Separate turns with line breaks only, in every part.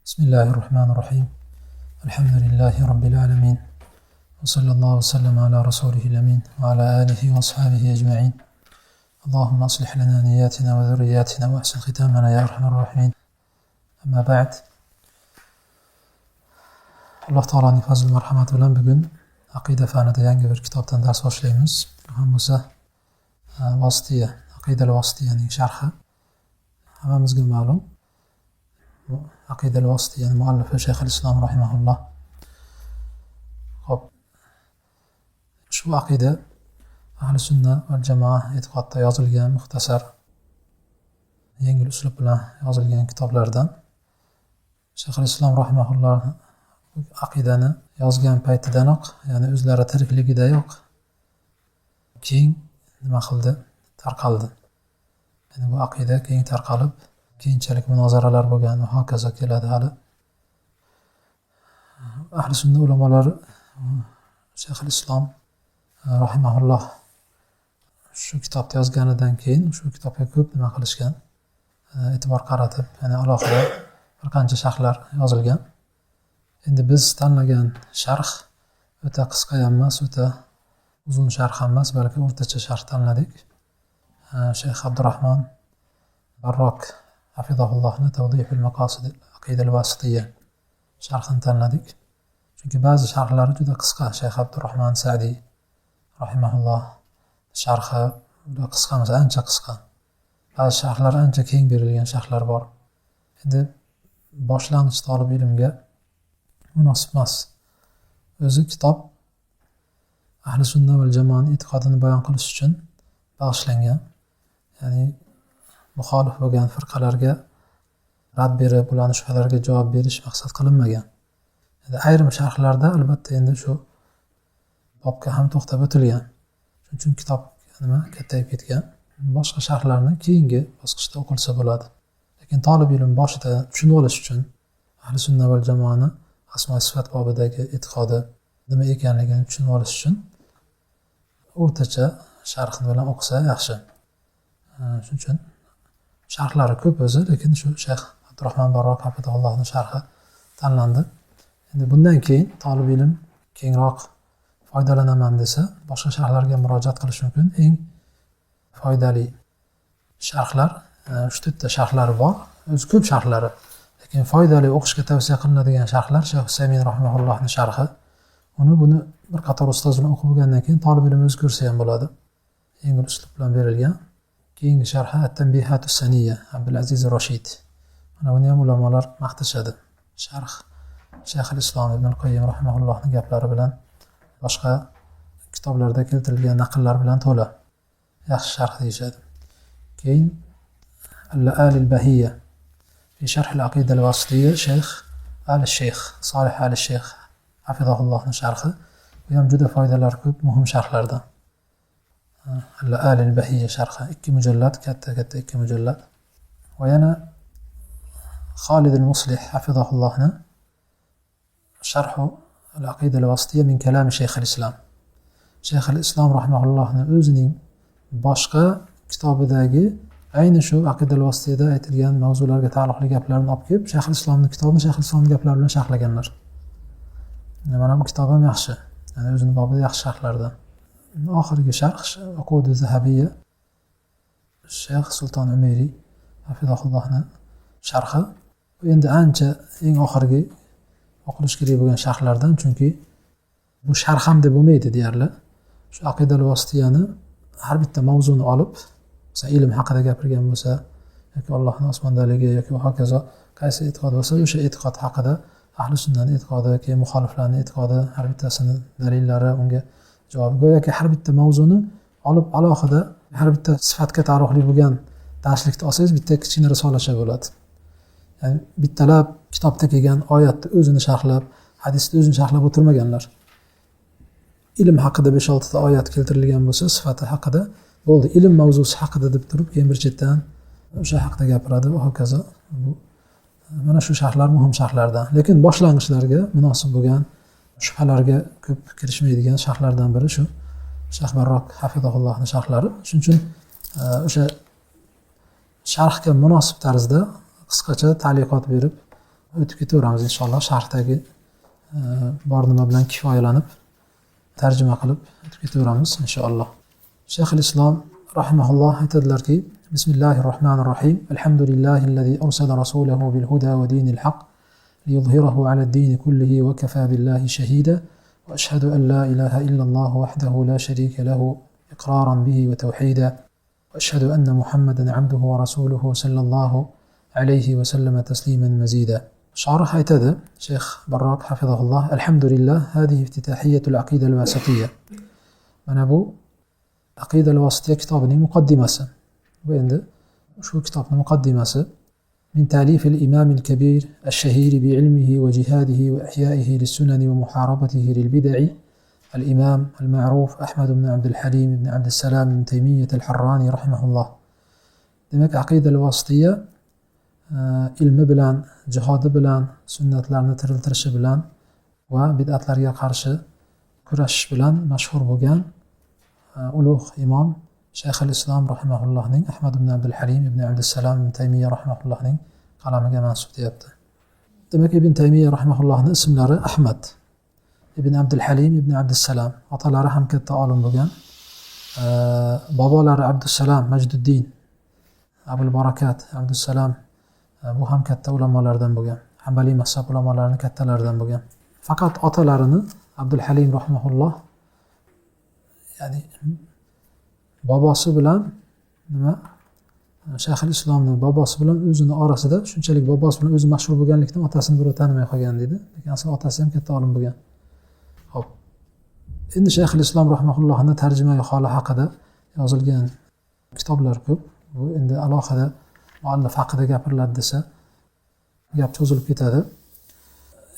بسم الله الرحمن الرحيم. الحمد لله رب العالمين، وصلى الله وسلم على رسوله الأمين وعلى آله وأصحابه أجمعين. اللهم أصلح لنا نياتنا وذرياتنا وأحسن ختامنا يا أرحم الراحمين. أما بعد، Alloh taoloning fazl marhamati bilan bugun aqida fanida yangi bir kitobdan dars boshlaymiz. Bu ham bo'lsa Vasitiya, Aqidal Vasitiyaning sharhi. Hammamizga ma'lum, bu Aqidal Vasitiyaning muallifi Shayx al-Islom rahimahulloh. Xo'p, ushbu aqida ahli sunna va jamoa e'tiqodida yozilgan muxtasar, yengil uslub bilan yozilgan kitoblardan. Shayx al-Islom rahimahulloh aqidani yozgan paytidanoq, ya'ni o'zlari tirikligidayoq keng nima qildi? Tarqaldi. Ya'ni bu aqida keng tarqalib, keyinchalik munozaralar bo'lgan va hokazo keladi hali. Ahli sunna ulamolari Shayx al-Islom rahimahulloh shu kitobni yozganidan keyin shu kitobga ko'p nima qilishgan, e'tibor qaratib, ya'ni alohida bir qancha sharhlar yozilgan. Endi biz tanlagan sharh o'ta qisqa ham emas, o'ta uzun sharh ham emas, balki o'rtacha sharh tanladik. Shayx Abdurrahmon Barrok hafizahullohni Tawdihul Maqasid Aqidal Vasitiyya sharhini tanladik. Chunki ba'zi sharhlari juda qisqa. Shayx Abdurrahmon Sa'diy rahimahulloh sharhi juda qisqa emas, ancha qisqa. Ba'zi sharhlar ancha keng berilgan sharhlar bor. Endi boshlang'ich talib ilmga munosib emas. O'zi kitob ahli sunna va jamoaning e'tiqodini bayon qilish uchun bag'ishlangan. Ya'ni muxolif bo'lgan firqalarga rad berib, ularning shubhalariga javob berish maqsad qilinmagan. Endi ayrim sharhlarda albatta endi shu bobga ham to'xtab o'tilgan. Shuning uchun kitob kattayib ketgan. Boshqa sharhlarni keyingi bosqichda o'qilsa bo'ladi. Lekin talib ilm boshida tushunib olish uchun ahli sunna va jamoani asmo sifat bobidagi e'tiqodi nima ekanligini tushunib olish uchun o'rtacha sharhni bilan o'qisa yaxshi. Shuning uchun sharhlari ko'p o'zi, lekin shu Shayx Abdurrahmon Barrok hafizahullohning sharhi tanlandi. Endi bundan keyin talib ilm kengroq foydalanaman desa, boshqa sharhlarga murojaat qilish mumkin. Eng foydali sharhlar, 3-ta sharhlari bor. O'zi ko'p sharhlari, lekin foydali o'qishga tavsiya qilinadigan sharhlar Shayx Usaymin rahimahullohning sharhi. Buni bir qator ustoz bilan o'qib bo'lgandan keyin talib ilm o'zi ko'rsa ham bo'ladi. Yengil uslub bilan berilgan. Keyingi sharhi At-Tanbihatus Saniyya Abdulaziz Rashid. Mana buni ham ulamolar maqtashadi. Sharh Shayx al-Islom ibn al-Qayyim rahimahullohning gaplari bilan boshqa kitoblarda keltirilgan naqllar bilan to'la. Yaxshi sharh deyishadi. Keyin Al-La'al al-Bahiyya fi sharh al-Aqida al-Wasitiyya Shayx al-Shaykh Solih al-Shaykh hafizahullohning sharhi. Bu ham juda foydalar ko'p, muhim sharhlardan. Al-La'al al-Bahiyya sharhi 2 mujallad, katta 2 mujallad. Va yana Khalid al-Muslih hafizahullohning sharh al-Aqida al-Wasitiyya min kalam Shayx al-Islam. Shayx al-Islom rahimahullohning o'zining boshqa kitobidagi ayni shu Aqida al-Wasitiyada aytilgan mavzularga taalluqli gaplarni olib kelib, Shayx al-Islomning kitobini Shayx al-Islomning gaplari bilan sharhlaganlar. Mana bu kitob ham yaxshi. Ya'ni o'zining bobida yaxshi sharhlardan. Oxirgi sharh Uqud az-Zahabiyya Shayx Sulton Umeyri hafizahullohning sharhi. Bu endi ancha eng oxirgi o'qilish kerak bo'lgan sharhlardan, chunki bu sharh ham deb bo'lmaydi deyarli. Shu Aqida al-Vasitiyani har bitta mavzuni olib, masalan ilm haqida gapirgan bo'lsa, yoki Allohning osmondaligi yoki hokazo qaysi e'tiqod bo'lsa, o'sha e'tiqod haqida ahli sunnaning e'tiqodi, keyin muxoliflarning e'tiqodi, har bittasini dalillari, unga javob. Go'yoki har bitta mavzuni olib alohida har bitta sifatga taalluqli bo'lgan darslikni olsangiz, bitta kichkina risolasha bo'ladi. Ya'ni bittalab kitobda kelgan oyatni o'zini sharhlab, hadisni o'zini sharhlab o'tirmaganlar. Ilm haqida 5-6 ta oyat keltirilgan bo'lsa, sifati haqida bo'ldi. Ilm mavzusi haqida deb turib, keyin bir chetdan o'sha haqida gapiradi va hokazo. Mana shu sharhlar muhim sharhlardan. Lekin boshlang'ichlarga munosib bo'lgan, shubhalarga ko'p kirishmaydigan sharhlardan biri shu Shayx Barrok hafizahullohning sharhlari. Shuning uchun o'sha sharhga munosib tarzda qisqacha ta'liqot berib, o'tib ketaveramiz inshaalloh. Sharhdagi bor nima bilan kifoyalanib tarjima qilib o'tib ketaveramiz inshaalloh. Shayxul Islom rahimahulloh aytadilarki: Bismillahir Rahmanir Rahim. Alhamdulillahillazi arsala rasulahu bil huda va dinil haq liyuzhirahu alad-din kullihi wa kafa billahi shahida wa ashhadu an la ilaha illallah wahdahu la sharika lahu iqraran bihi wa tawhida wa ashhadu anna Muhammadan abduhu wa rasuluhu sallallahu alayhi wa sallama tasliman mazida. Sharh aytadi Shayx Barroq hafizahulloh: Alhamdulillah, hadihi iftitahiyatul aqida al-wasatiyya. Mana bu aqida al-wasatiyya kitobining muqaddimasi. Bu endi shu kitobning muqaddimasi. من تأليف الإمام الكبير الشهير بعلمه وجهاده وإحيائه للسنن ومحاربته للبدع الإمام المعروف أحمد بن عبد الحليم بن عبد السلام بن تيمية الحراني رحمه الله. Demek aqida al-wasatiyya ilmi bilan, jihodi bilan, sunnatlarni tiriltirishi bilan va bid'atlarga qarshi kurashish bilan mashhur bo'lgan ulug' imom Shayxul Islom rahimahullohning Ahmad ibn Abdul Halim ibn Abdussalam ibn Taymiyya rahimahullohning qalamiga mansub deyapti. Demak, Ibn Taymiyya rahimahullohning ismlari Ahmad ibn Abdul Halim ibn Abdussalam. Otalari ham katta olim bo'lgan. Bobolari Abdussalam Majduddin Abul Barakat Abdussalam bu ham katta ulamolardan bo'lgan. Hanbali mazhab ulamolarining kattalaridan bo'lgan. Faqat otalarini Abdul Halim rahimahulloh, ya'ni bobosi bilan Shayxul Islomning bobosi bilan o'zini orasida shunchalik bobosi bilan o'zi mashhur bo'lganlikdan otasini birov tanimay qolgan deydi. Lekin asl otasi ham katta olim bo'lgan. Xo'p. Endi Shayxul Islom rahimahullohning tarjimai holi haqida yozilgan kitoblar ko'p. Bu endi alohida muallif haqida gapiriladi desa gap cho'zilib ketadi.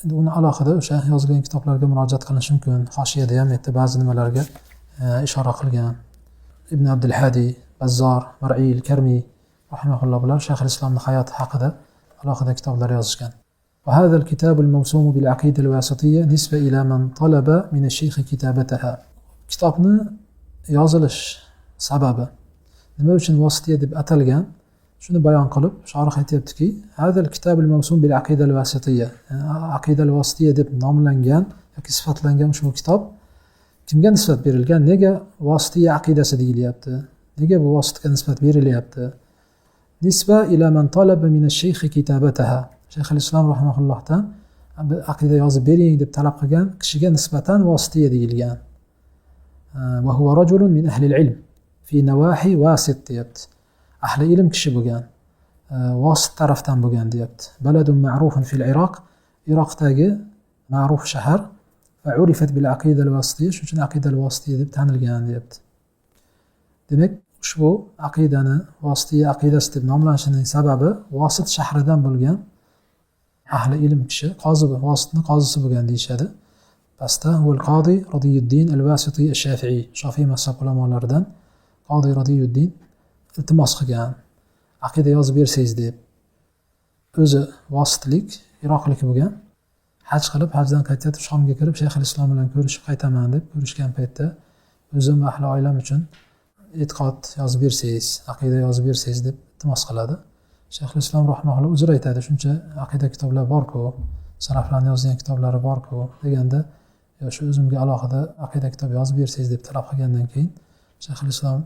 Endi uni alohida o'sha yozilgan kitoblarga murojaat qilish mumkin. Hoshiyada ham yerda ba'zi nimalarga ishora qilgan. Ibn Abdul Hadi, Bazzar, Mar'il, Karmi rahimahulloh bilan Shayxul Islomning hayoti haqida alohida kitoblar yozishgan. وهذا الكتاب الموسوم بالعقيدة الواسطية نسبة إلى من طلب من الشيخ كتابتها. Kitobni yozilish sababi nima uchun vasitiya deb atalgan, shuni bayon qilib, shorih aytibdiki: "Hada al-kitab al-mawsum bil aqida al-wasitiyya." Aqida al-wasitiyya deb nomlangan yoki sifatlangan ushbu kitob kimga nisbat berilgan? Nega vasitiya aqidasi deyilyapti? Nega bu vasitga nisbat berilyapti? Nisba ila man talaba min ash-shaykh kitabataha. Shayxul Islom rahimahullohdan aqida yozib bering deb talab qilgan kishiga nisbatan vasitiya deyilgan. Va huwa rajulun min ahli al-ilm fi nawahi wasit deyapti. Ahli ilm kishi bo'lgan, Vosit tarafdan bo'lgan deyapti. Baladun ma'rufun fil Iroq, Iroqdagi ma'ruf shahar va urifat bil aqida al-wasitiyya, shuning uchun aqida al-wasitiyya deb tanilgan deyapti. Demak, ushbu aqidani Vasitiyya aqidasi deb nomlanishining sababi Vosit shahridan bo'lgan ahli ilm kishi, qozi, Vositning qozisi bo'lgan deyishadi. Pastda ul qodi Radiyuddin al-Wasiti ash-Shafi'i, Shafi'i mazhab ulamolaridan Qodi Radiyuddin iltimos qilgan, aqida yozib bersangiz deb. O'zi Vositlik, Iroqlik bo'lgan. Haj qilib, hajdan qaytib Shomga kirib Shayxul Islom bilan ko'rishib qaytaman deb ko'rishgan paytda o'zim va ahli oilam uchun e'tiqod yozib bersangiz, aqida yozib bersangiz deb iltimos qiladi. Shayxul Islom rahimahulloh uzr aytadi, shuncha aqida kitoblar bor-ku, saraflarni yozgan kitoblari bor-ku deganda, shu o'zimga alohida aqida kitob yozib bersangiz deb talab qilgandan keyin Shayxul Islom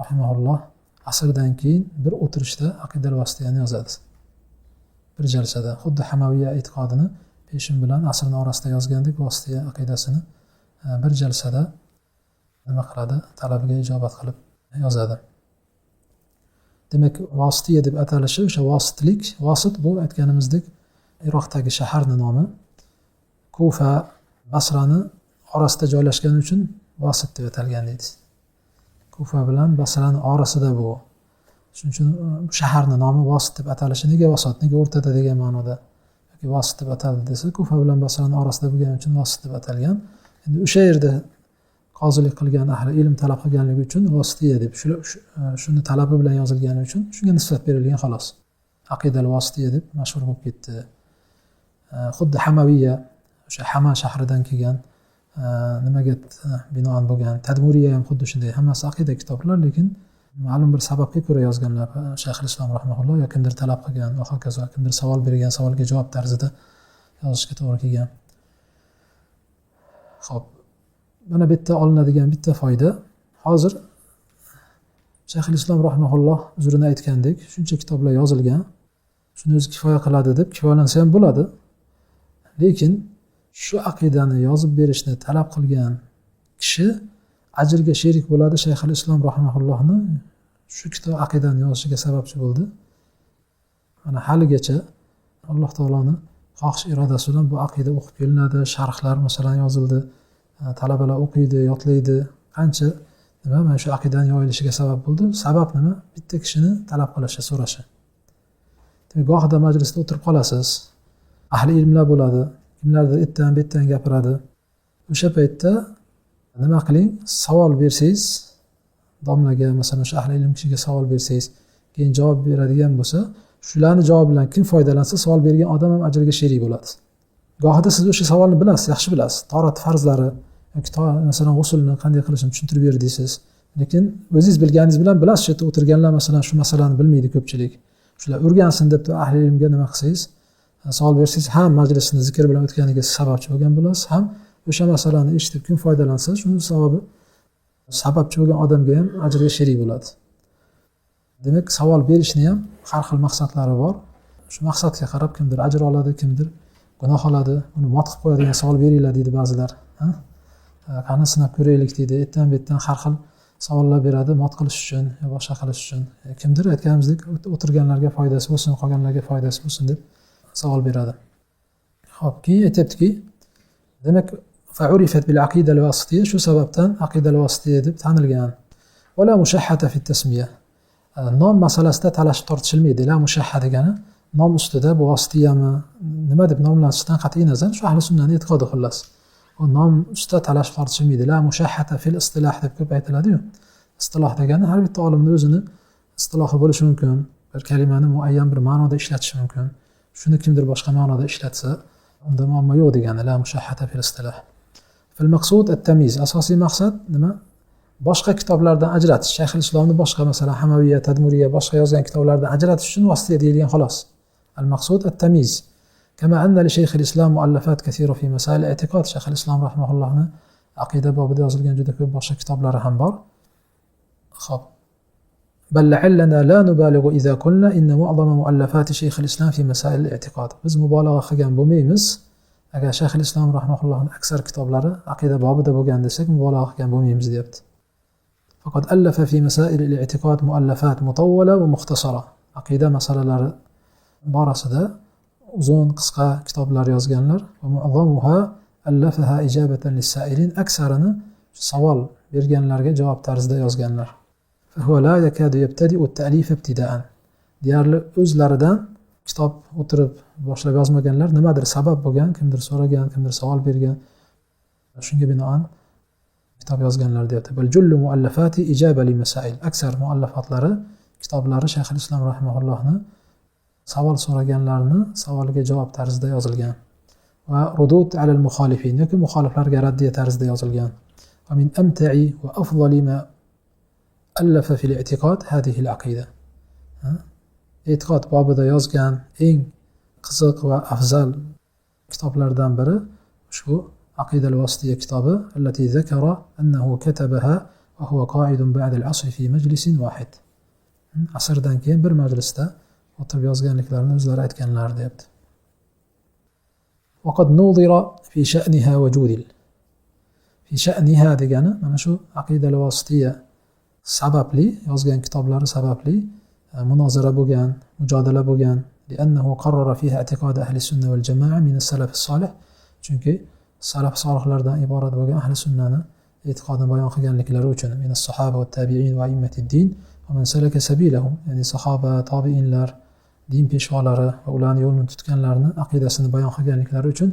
rahimahulloh asrdan keyin bir o'tirishda aqida al-wasitiyani yozadi. Bir jalsada, xuddi Hamaviya e'tiqodini peshin bilan asrning orasida yozgandek Vasitiya aqidasini bir jalsada nima qiladi? Talabiga ijobat qilib yozadi. Demak, Vasitiya deb atalishi o'sha Vositlik, Vosit bu aytganimizdek Iroqdagi shaharning nomi. Kufa, Basrani orasida joylashgani uchun Vosit deb atalgan deydi. Kufa bilan Basrani orasida bu. Shuning uchun shaharning nomi Vosit deb atalishi nega Vosit, nega o'rtada degan ma'noda yoki Vosit deb ataldi desa, Kufa bilan Basrani orasida bo'lgani uchun Vosit deb atalgan. Endi o'sha yerda qozilik qilgan ahli ilm talab qilganligi uchun Vasitiyya deb shuni talabi bilan yozilgani uchun shunga nisbat berilgan xolos. Aqida al-Vasitiyya deb mashhur bo'lib ketdi. Xuddi Hamaviya, o'sha Hama shahridan kelgan nimaga binoan bo'lgan. Tadmuriyya ham xuddi shunday, hammasi aqida kitoblar, lekin ma'lum bir sababga ko'ra yozganlar. Shayxul Islom rahimahulloh yo kimdir talab qilgan va hokazo, kimdir savol bergan, savolga javob tarzida yozishga to'g'ri kelgan. Xo'p, mana bu yerda olinadigan bitta foyda. Hozir Shayxul Islom rahimahulloh uzrini aytgandek, shuncha kitoblar yozilgan. Shuni o'zi kifoya qiladi deb kifoyalansa ham bo'ladi. Lekin shu aqidani yozib berishni talab qilgan kishi ajrga sherik bo'ladi. Shayxul Islom rahimahullohni shu kitob aqidani yozishiga sababchi bo'ldi. Mana haligacha Alloh taoloni xohish irodasi bilan bu aqida o'qib kelinadi, sharhlar masalan yozildi, talabalar o'qiydi, yodlaydi. Qancha nima mana shu aqidani yoyilishiga sabab bo'ldi. Sabab nima? Bitta kishini talab qilishi, so'rashi. Demak, gohida majlisda o'tirib qolasiz. Ahli ilmlar bo'ladi, kimlardir etdan betdan gapiradi. O'sha paytda nima qiling? Savol bersangiz, domlaga masalan o'sha ahli ilm kishiga savol bersangiz, keyin javob beradigan bo'lsa, shularni javobi bilan kim foydalansa, savol bergan odam ham ajrga sherik bo'ladi. Gohida siz o'sha savolni bilasiz, yaxshi bilasiz. Tahorat farzlari yoki masalan g'usulni qanday qilishni tushuntirib berdingiz. Lekin o'zingiz bilganingiz bilan bilasiz, shu yerda o'tirganlar masalan shu masalani bilmaydi ko'pchilik. Shular o'rgansin deb ahli ilmga nima qilsangiz, savol bersangiz, ham majlisni zikr bilan o'tganiga sababchi bo'lgan bo'lasiz, ham o'sha masalani eshitib kim foydalansa, shuni savobi sababchi bo'lgan odamga ham ajrga sherik bo'ladi. Demak, savol berishni ham har xil maqsadlari bor. Shu maqsadga qarab kimdir ajr oladi, kimdir gunoh oladi. Uni mot qilib qo'yadigan savol beringlar deydi ba'zilar. Qani sinab ko'raylik deydi. Etdan betdan har xil savollar beradi, mot qilish uchun yo boshqa qilish uchun. Kimdir aytganimizdek o'tirganlarga foydasi bo'lsin, qolganlarga foydasi bo'lsin deb savol beradi. Xo'p, keyin aytibdiki, demak, fa'urifat bil aqida al-wasitiyya, shu sababdan aqida al-wasitiyya deb tanilgan. Va la mushahhata fi at-tasmiya. Nom masalasida talashib tortishilmaydi. La mushahha degani nom ustida bu vasitiyami, nima deb nomlanishdan qat'iy nazar shu ahli sunnaning e'tiqodi xullas. O nom ustida talashib tortishilmaydi. La mushahhata fil istilah deb ko'p aytiladi-yu. Istiloh degani har bitta olimning o'zini istilohi bo'lishi mumkin. Bir kalimani muayyan bir ma'noda ishlatishi mumkin. Shuni kimdir boshqa ma'noda ishlatsa, unda muammo yo'q degani. La mushahhata fil istilah. Fil maqsud at-tamyiz. Asosiy maqsad nima? Boshqa kitoblardan ajratish. Shayxul Islomni boshqa masalan Hamaviyya, Tadmuriyya boshqa yozgan kitoblardan ajratish uchun vasitiya deyilgan xolos. Al-maqsud at-tamyiz. Kama anna li Shayxul Islom muallafat kathira fi masail i'tiqod. Shayxul Islom rahimahullohni aqida bobida yozilgan juda ko'p boshqa kitoblari ham bor. Xo'p. Bal la'allana la nubalighu idza qulna inna mu'zama muallafati Shayxul Islom fi masail i'tiqod. Biz mubolag'a qilgan bo'lmaymiz. Agar Shayxul Islom rahimahullohning aksar kitoblari aqida bobida bo'lgan desak, mubolag'a qilgan bo'lmaymiz deyapti. Faqat allafa fi masail al-i'tiqod muallafat mutawwala va mukhtasara. Aqida masalalari borasida uzun, qisqa kitoblar yozganlar va mu'azzamuha allafaha ijabatan lis-sa'ilin, aksarini savol berganlarga javob tarzida yozganlar. Fa huwa la yakadu yabtadi'u at-ta'lif ibtida'an. Deyarli o'zlaridan kitob o'tirib boshlab yozmaganlar, nimadir sabab bo'lgan, kimdir so'ragan, kimdir savol bergan. Shunga binoan kitob yozganlar deyapti. Bal jullu muallafati ijaba li masail. Aksar muallafatlari, kitoblari Shayxul Islom rahimahullohni savol so'raganlarni savoliga javob tarzida yozilgan. Va rudud ala al-mukhalifin, yoki muxoliflarga raddiya tarzida yozilgan. Va min amta'i va afdali ma allafa fil i'tiqod hadhihi al-aqida. E'tiqod bobida yozgan eng qiziq va afzal kitoblardan biri ushbu عقيدة الواسطية كتابه التي ذكر أنه كتبها وهو قاعد بعد العصر في مجلس واحد. عصرdan keyin bir majlisda o'tirib yozganliklarini o'zlari aytganlar deyapti. وقد نوظر في شأنها وجودل. في شأنها degani mana shu aqida al-wasitiyya sababli yozgan kitoblari sababli munozara bo'lgan, mujodala bo'lgan. لأنه قرر فيها اعتقاد أهل السنة والجماعة من السلف الصالح. Chunki salaf solihlardan iborat bo'lgan ahli sunnani e'tiqodini bayon qilganliklari uchun min as-sahaba va tabi'in va a'immatid-din va man salaka sabilahum, ya'ni sahoba, tabi'inlar, din peshvolari va ularning yo'lini tutganlarni aqidasini bayon qilganliklari uchun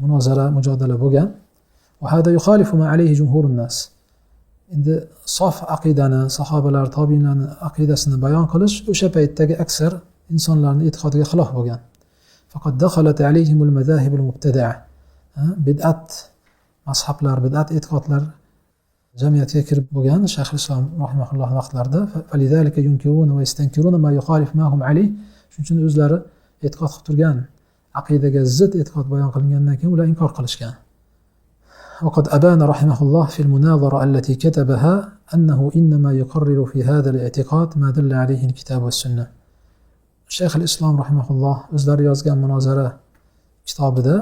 munozara, mujodala bo'lgan. Va hada yukhalifu ma alayhi jumhurun nas. Endi sof aqidani, sahobalar, tabi'inlarning aqidasini bayon qilish o'sha paytdagi aksar insonlarning e'tiqodiga xilof bo'lgan. Faqat dakhalat alayhim al-madahib al-mubtada'a. Bid'at mazhablar, bid'at e'tiqodlar jamiyatga kirib bo'lgan Shayxul Islom rahimahulloh vaqtlarida falidalika yunkiruna va istankiruna ma yuxalif ma hum alayh, shuning uchun o'zlari e'tiqod qilib turgan aqidaga zid e'tiqod bayon qilingandan keyin ular inkor qilishgan. وقد أبان رحمه الله في المناظرة التي كتبها أنه إنما يقرر في هذا الاعتقاد ما دل عليه الكتاب والسنة. شيخ الإسلام رحمه الله o'zlari yozgan munozara kitobida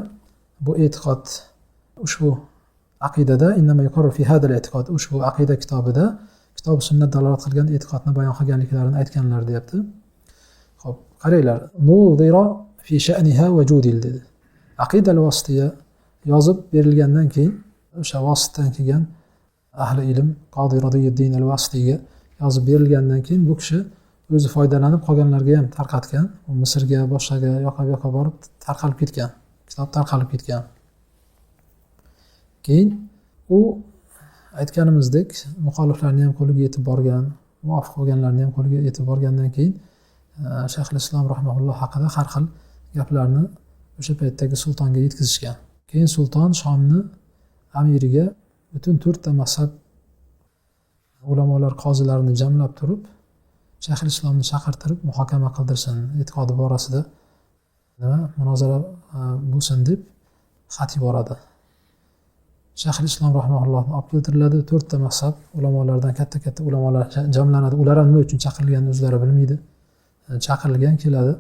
bu e'tiqod ushbu aqidada إنما يقرر في هذا الاعتقاد ushbu aqida kitobida kitob sunnat dalolat qilgan e'tiqodni bayon qilganliklarini aytganlar deyapti. Xo'p, qaranglar, nuzira fi sha'niha wa judil dedi. Aqida al-wasitiya yozib berilgandan keyin o'sha vasitdan kelgan ahli ilm Qodi Radiyuddin al-Wasitiga yozib berilgandan keyin bu kishi o'zi foydalanib qolganlarga ham tarqatgan. U Misrga, boshqaga yoqa-yoqa borib tarqalib ketgan. Kitob tarqalib ketgan. Keyin u aytganimizdek muxoliflarni ham qo'liga yetib borgan, muvofiq bo'lganlarni ham qo'liga yetib borgandan keyin Shayxul Islom rahimahulloh haqida har xil gaplarni o'sha paytdagi sultonga yetkazishgan. Keyin sulton Shomni amiriga butun 4 ta mazhab ulamolar qozilarini jamlab turib, Shayxul Islomni chaqirtirib muhokama qildirsin, e'tiqodi borasida nima munozara bo'lsin deb xat yuboradi. Shayxul Islom rahimahullohni olib keltiriladi, 4 ta mazhab ulamolardan katta-katta ulamolar jamlanadi. Ular ham nima uchun chaqirilganini o'zlari bilmaydi. Chaqirilgan keladi.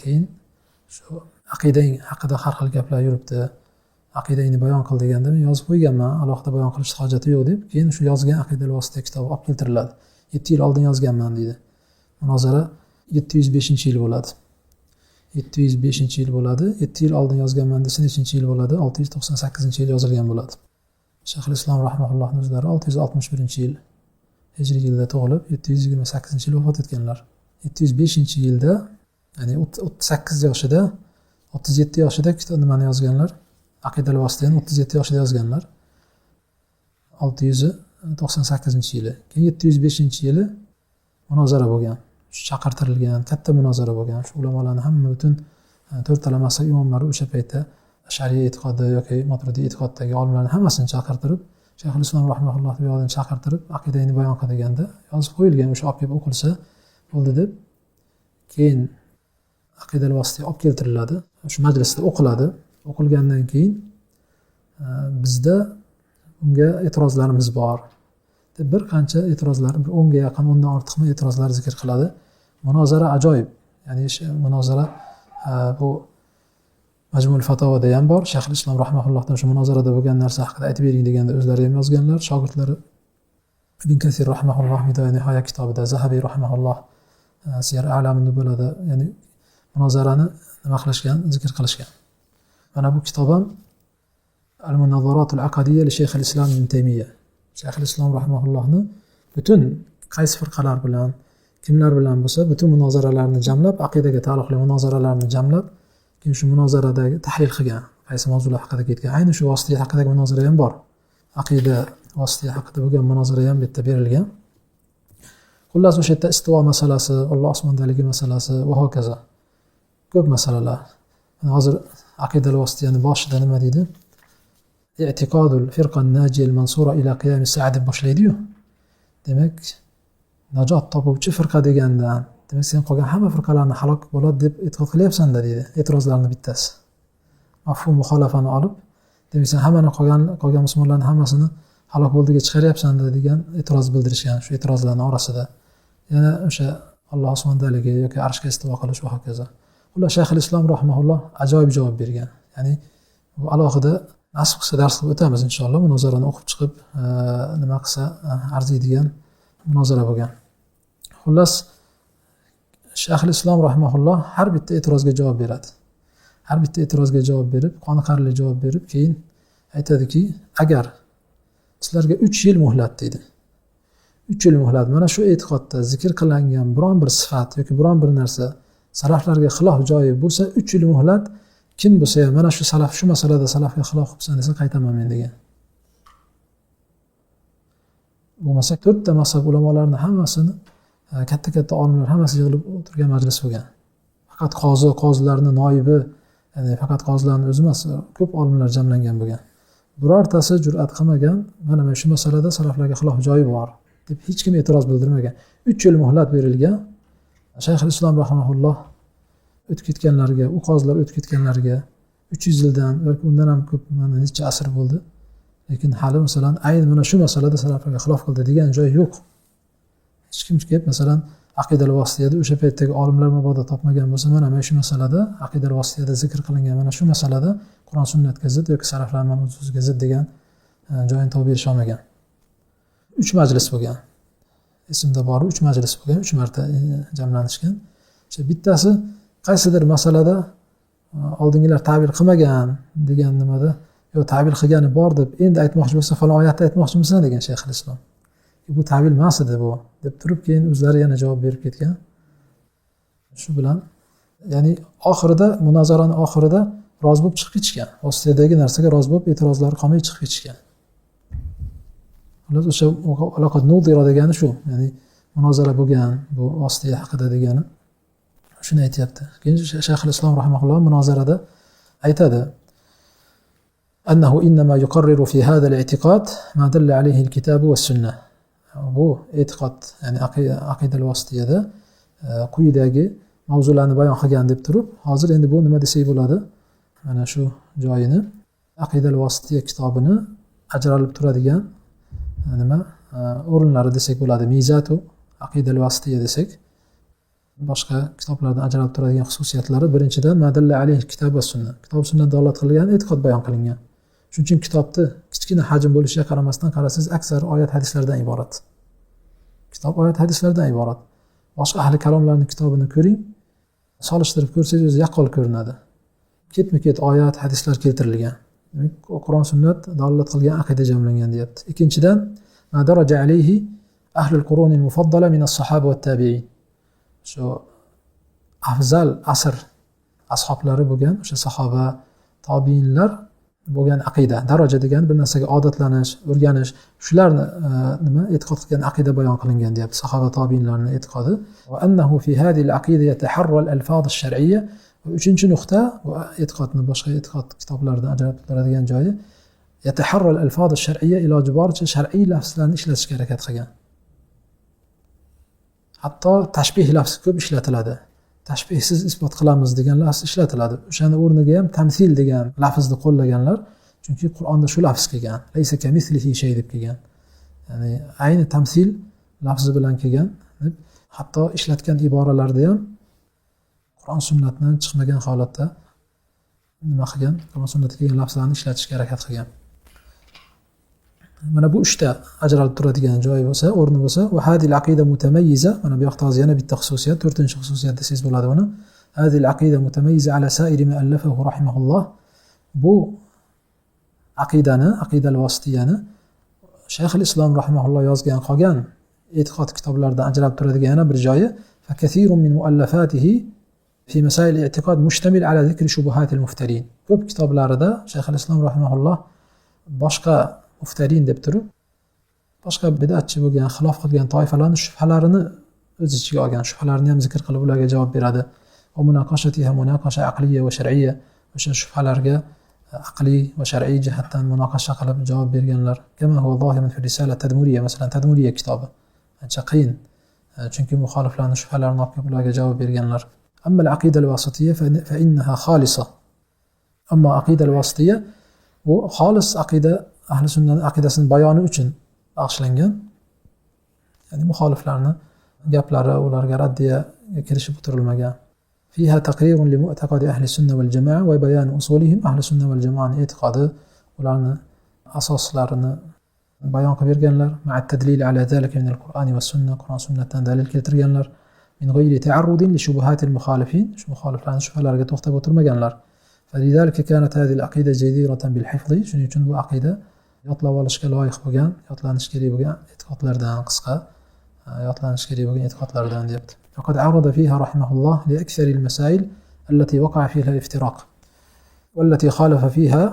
Keyin shu aqidang haqida har xil gaplar yuribdi. Aqidangni bayon qil deganda men yozib qo'yganman, alohida bayon qilish hojati yo'q deb, keyin shu yozgan aqidal vosita kitobi olib keltiriladi. 7 yil oldin yozganman deydi. Munozara 705-yil bo'ladi. 705-yil bo'ladi. 7 yil oldin yozganman desa nechinchi yil bo'ladi? 698-yil yozilgan bo'ladi. Shayxul Islom rahimahullohning o'zlari 661-yil hijriy yilda tug'ilib, 728-yil vafot etganlar. 705-yilda, ya'ni 38 yoshida, 37 yoshida kitob nimani yozganlar? Aqidal vositani 37 yoshida yozganlar. 698-yili. Keyin 705-yili munozara bo'lgan. Shu chaqirtirilgan katta munozara bo'lgan. Shu ulamolarning hamma butun 4 ta mazhab imomlari o'sha paytda Ash'ariy e'tiqodi yoki Maturidiy e'tiqoddagi olimlarning hammasini chaqirtirib, Shayxul Islom rahimahulloh yozgan chaqirtirib, aqidangni bayon qil deganda yozib qo'yilgan, o'sha olib kelib o'qilsa bo'ldi deb. Keyin aqidal vosita olib keltiriladi. Shu majlisda o'qiladi. O'qilgandan keyin bizda unga e'tirozlarimiz bor deb bir qancha e'tirozlar, 10 ga yaqin, 10 dan ortiqmi e'tirozlar zikr qiladi. Munozara ajoyib. Ya'ni munozara bu Majmuul Fatovoda ham bor. Shayxul Islom rahimahullohdan shu munozarada bo'lgan narsa haqida aytib bering deganda o'zlari ham yozganlar. Shogirdlari Ibn Kasir rahimahulloh Bidoya Nihoya kitobida, Zahabiy rahimahulloh Siyar A'lamun Nubalada, ya'ni munozarani nima qilishgan, zikr qilishgan. Mana bu kitob ham Al-Munazaratul Aqadiyya li Shayxul Islom Ibn Taymiyya. Shayxul Islom rahimahullohni butun qaysi firqalar bilan, kimlar bilan bo'lsa, butun munozaralarni jamlab, aqidaga taalluqli munozaralarni jamlab, keyin shu munozaradagi tahlil qilgan, qaysi mavzular haqida ketgan. Ayni shu vosita haqidagi munozara ham bor. Aqida vosita haqida bo'lgan munozara ham bu yerda berilgan. Xullas o'sha yerda istivo masalasi, Alloh osmondaligi masalasi va hokazo. Ko'p masalalar. Hozir aqidal vositani boshida nima deydi? I'tiqodul firqan najiyal mansura ila qiyam as-sa'a deb boshlaydi-yu. Demak, najot topuvchi firqa degandan, demak sen qolgan hamma firqalarni halok bo'ladi deb e'tiqod qilyapsan-da deydi. E'tirozlarning bittasi. Mafhum muxolafani olib, demak sen hammani qolgan musulmonlarning hammasini halok bo'ldiga chiqaryapsan-da degan e'tiroz bildirishgan. Shu e'tirozlarning orasida yana o'sha Alloh osmondaligi yoki arshga istivo qilish va hokazo. Xullas Shayxul Islom rahimahulloh ajoyib javob bergan. Ya'ni bu alohida nasib qilsa dars qilib o'tamiz inshaalloh. Munozarani o'qib chiqib nima qilsa arziydigan munozara bo'lgan. Xullas Shayxul Islom rahimahulloh har bitta e'tirozga javob beradi. Har bitta e'tirozga javob berib, qoniqarli javob berib, keyin aytadiki, agar sizlarga 3 yil muhlat deydi. 3 yil muhlat. Mana shu e'tiqodda zikr qilingan biron bir sifat yoki biron bir narsa salaflarga xilof joyi bo'lsa, 3 yil muhlat, kim bo'lsa ham mana shu salaf shu masalada salafga xilof qilsa desa qaytaman men degan. Bo'lmasa 4 ta mazhab ulamolarining hammasini katta-katta olimlar hammasi yig'ilib o'tirgan majlis bo'lgan. Faqat qozilarning noibi, ya'ni faqat qozilarning o'zi emas, ko'p olimlar jamlangan bo'lgan. birortasi jur'at qilmagan, mana shu masalada salaflarga xilof joyi bor deb hech kim e'tiroz bildirmagan. 3 yil muhlat berilgan. Shayxul Islom rahimahulloh o'tib ketganlarga, u qozilar o'tib ketganlarga 300 yildan yoki undan ham ko'p, mana necha asr bo'ldi. Lekin hali masalan ayni mana shu masalada salaflarga xilof qildi degan joy yo'q. Hech kim kelib masalan aqidal vasiyada o'sha paytdagi olimlar mabodo topmagan bo'lsa, mana shu masalada aqidal vasiyada zikr qilingan mana shu masalada Qur'on sunnatga zid yoki salaflar mavzusiga zid degan joyini topib berisha olmagan. 3 majlis bo'lgan. Esimda bor, 3 majlis bo'lgan, 3 marta jamlanishgan. O'sha bittasi qaysidir masalada oldingilar ta'bir qilmagan degan nimada, yo ta'bir qilgani bor deb endi aytmoqchi bo'lsa, falon oyatda aytmoqchimisan degan Shayxul Islom. Bu ta'bir emas edi bu deb turib keyin o'zlari yana javob berib ketgan. Shu bilan ya'ni oxirida munozaraning oxirida rozi bo'lib chiqib ketishgan. Ostidagi narsaga rozi bo'lib e'tirozlari qolmay chiqib ketishgan. Xullas o'sha aloqat nudira degani shu, ya'ni munozara bo'lgan bu ostiya haqida degani. Shuni aytyapti. Keyin Shayxul Islom rahimahulloh munozarada aytadi: "Annahu innama yuqarriru fi hadha al-i'tiqad ma dalla alayhi al-kitab va as-sunnah." Bu e'tiqod, ya'ni aqidal vasitiyada quyidagi mavzularni bayon qilgan deb turib, hozir endi bu nima desak bo'ladi? Mana shu joyini aqidal vasitiya kitobini ajralib turadigan nima o'rinlari desak bo'ladi. Mizatu aqidal vasitiya desak, boshqa kitoblardan ajralib turadigan xususiyatlari birinchidan madalla alayhi kitob va sunna. Kitob sunnat dalolat qilgan e'tiqod bayon qilingan. Shuning uchun kitobni kichkina hajm bo'lishiga qaramasdan qarasangiz, aksar oyat hadislardan iborat. Kitob oyat hadislardan iborat. Boshqa ahli kalomlarning kitobini ko'ring, solishtirib ko'rsangiz o'zi yaqqol ko'rinadi. Ketma-ket oyat hadislar keltirilgan. Demak, Qur'on sunnat dalolat qilgan aqida jamlangan deyapti. Ikkinchidan, ma daraja alayhi ahlul qurunil mufaddala min as-sahaba va at-tabi'in. Shu afzal asr ashablari bo'lgan o'sha sahoba, tobiinlar bo'lgan aqida. Daraja degan bir narsaga odatlanish, o'rganish, shularni nima e'tiqod qilgan aqida bayon qilingan deyapti. Sahoba, tobiinlarning e'tiqodi. Va annahu fi hadhihi al-aqida yataharra al-alfaz ash-shar'iyya. Uchinchi nuqta, bu e'tiqodni boshqa e'tiqod kitoblardan ajratib turadigan joyi, yataharra al-alfaz ash-shar'iyya, iloji boricha shar'iy lafzlarni ishlatishga harakat qilgan. Hatto tashbih lafzi ko'p ishlatiladi. Tashbihsiz isbot qilamiz degan lafz ishlatiladi. O'shani o'rniga ham tamsil degan lafzni qo'llaganlar, chunki Qur'onda shu lafz kelgan. Laysa kamithlihi shay deb kelgan. Ya'ni ayni tamsil lafzi bilan kelgan. Hatto ishlatgan iboralarda ham Qur'on sunnatdan chiqmagan holatda nima qilgan? Qur'on sunnatga kelgan lafzlarni ishlatishga harakat qilgan. Mana bu 3 ta ajralib turadigan joyi bo'lsa, o'rni bo'lsa, va hadil aqida mutamayyiza, mana bu yoqda yana bitta xususiyat, 4-chi xususiyat desangiz bo'ladi buni. Hadil aqida mutamayyiza ala sa'iri ma allafahu rahimahulloh. Bu aqidani, aqidal vasitiyani Shayxul Islom rahimahulloh yozgan qolgan e'tiqod kitoblaridan ajralib turadigan yana bir joyi, fa kathirun min muallafatihi fi masail i'tiqod mushtamil ala zikri shubuhatil muftarin. Ko'p kitoblarida Shayxul Islom rahimahulloh boshqa muftarin deb turib, boshqa bid'atchi bo'lgan, xilof qilgan toifalarning shubhalarini o'z ichiga olgan, shubhalarni ham zikr qilib ularga javob beradi. Va munaqashatiha munaqasha aqliyya va shar'iyya, o'sha shubhalarga aqliy va shar'iy jihatdan munoqasha qilib javob berganlar. Kama huwa zohirun fi risala tadmuriyya, masalan tadmuriyya kitobi ancha qiyin, chunki muxoliflarning shubhalarini olib kelib ularga javob berganlar. Amma al-aqida al-wasitiyya fa innaha khalisa. Ammo aqida al-wasitiyya bu xolis aqida, ahli sunnat aqidasini bayoni uchun bag'ishlangan. Ya'ni muxoliflarning gaplari ularga raddiyaga kirishib o'tirilmagan. Fiha taqrirun li mu'taqadi ahli sunna wal jamaa va bayan usulihim. Ahli sunna wal jamoaning e'tiqodi, ularning asoslarini bayon qilib berganlar. Ma'a tadlil ala zalika min al-Qur'ani va sunna, Qur'on sunnatdan dalil keltirganlar. Min g'ayri ta'arrudin li shubuhatil muxolifin, shu muxoliflarning shubhalariga to'xtab o'tirmaganlar. Falidalika kanat hadhihi al-aqida jadiratan bil hifzi. Shuning uchun bu aqida yodlab olishga loyiq bo'lgan, yodlanish kerak bo'lgan e'tiqodlardan, qisqa yodlanish kerak bo'lgan e'tiqodlardan deyapti. Faqad arada fiha rahimahulloh li aktsari al-masail allati waqa'a fiha al-iftiraq wallati khalafa fiha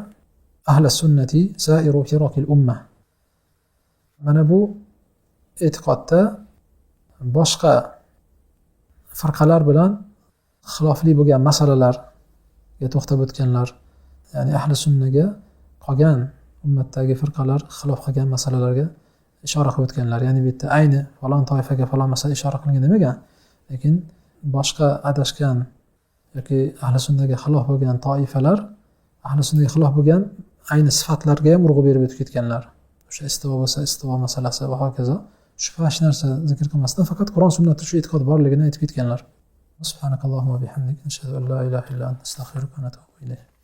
ahli as-sunnati sa'iru firaq al-ummah. Mana bu e'tiqodda boshqa firqalar bilan xilofli bo'lgan masalalarga to'xtab o'tganlar, ya'ni ahli sunnaga qolgan ummatdagi firqalar xilof qilgan masalalarga ishora qilib o'tganlar. Ya'ni bu yerda ayni falon toifaga falon masala ishora qilingan demagan, lekin boshqa adashgan yoki ahli sunnaga xilof bo'lgan toifalar ahli sunnaga xilof bo'lgan ayni sifatlarga ham urg'u berib o'tib ketganlar. O'sha istivo bo'lsa istivo masalasi va hokazo shubha hech narsa zikr qilmasdan faqat Qur'on sunnatda shu e'tiqod borligini aytib ketganlar. Subhanakallohumma bihamdik nashhadu an la ilaha illa anta astaghfiruka va atubu ilayk.